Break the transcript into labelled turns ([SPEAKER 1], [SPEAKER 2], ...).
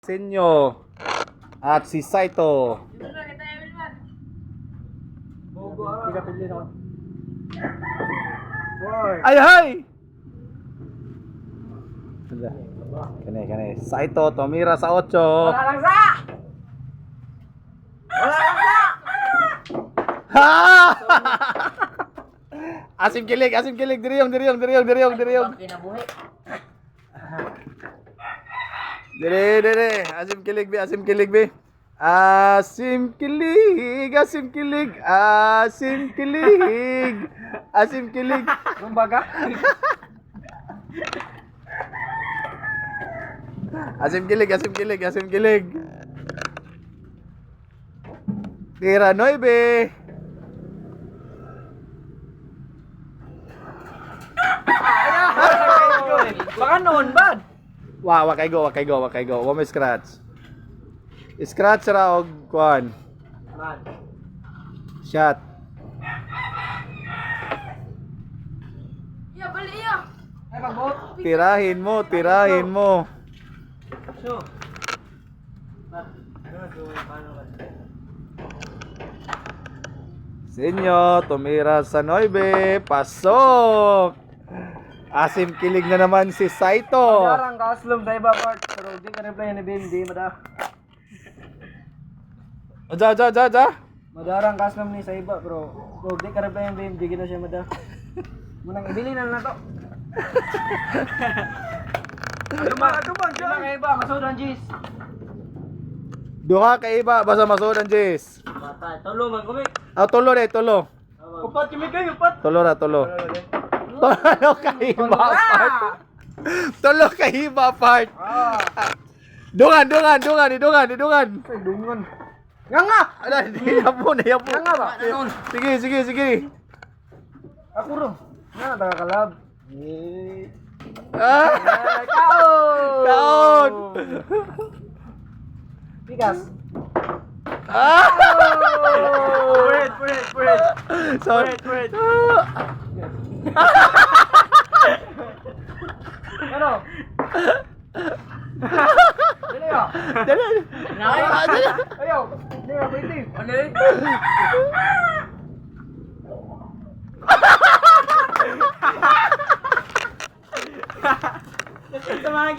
[SPEAKER 1] Senyo at si Saito. Ay hay! Kani Saito tumira sa 8.
[SPEAKER 2] Wala lang sa!
[SPEAKER 1] Ha! Asim kilig, diriyong.
[SPEAKER 2] Kinabuhi.
[SPEAKER 1] Dire. Asim kilig be. Asim kilig.
[SPEAKER 2] Kumbaga.
[SPEAKER 1] Asim kilig. Tira noy be.
[SPEAKER 2] Baka noon, bad.
[SPEAKER 1] Wakay go. Wa may scratch. Scratch ra og kuan.
[SPEAKER 2] Bad.
[SPEAKER 1] Shot.
[SPEAKER 2] Ya, bali ya. Ay, pagbot.
[SPEAKER 1] Tirahin mo.
[SPEAKER 2] So.
[SPEAKER 1] Senyo, tumira sa 9. Pasok. Asim kilig na naman si Saito.
[SPEAKER 2] Madarang kaslom sa iba part. Pero di ka reply ni Ben, di mada.
[SPEAKER 1] Ja.
[SPEAKER 2] Madarang kaslom ni sa iba, pero di ka reply ni Ben, di gina siya mada. Munang ibili na to. Adumang, dyan. Mga iba, masudan, Jis.
[SPEAKER 1] Duha ka iba basta masud ang Jis.
[SPEAKER 2] Bata, tulo man kumi.
[SPEAKER 1] Tulo.
[SPEAKER 2] Upat kami kayo, upat.
[SPEAKER 1] Tulo. Tulo ka iba part. Tulo ka iba part. Dungan.
[SPEAKER 2] Ay, dungan. Nga!
[SPEAKER 1] Ala, yapo.
[SPEAKER 2] Nga ba?
[SPEAKER 1] Sige.
[SPEAKER 2] Ako ro. Nga, taga-kalab.
[SPEAKER 1] Ah! Kaon!
[SPEAKER 2] Bigas.
[SPEAKER 1] Ah!
[SPEAKER 2] Wait.
[SPEAKER 1] Sorry.
[SPEAKER 2] Ano? Dili yo.
[SPEAKER 1] Dali.
[SPEAKER 2] Ayo. Dili yo, waiting. Ano eh? Sa mga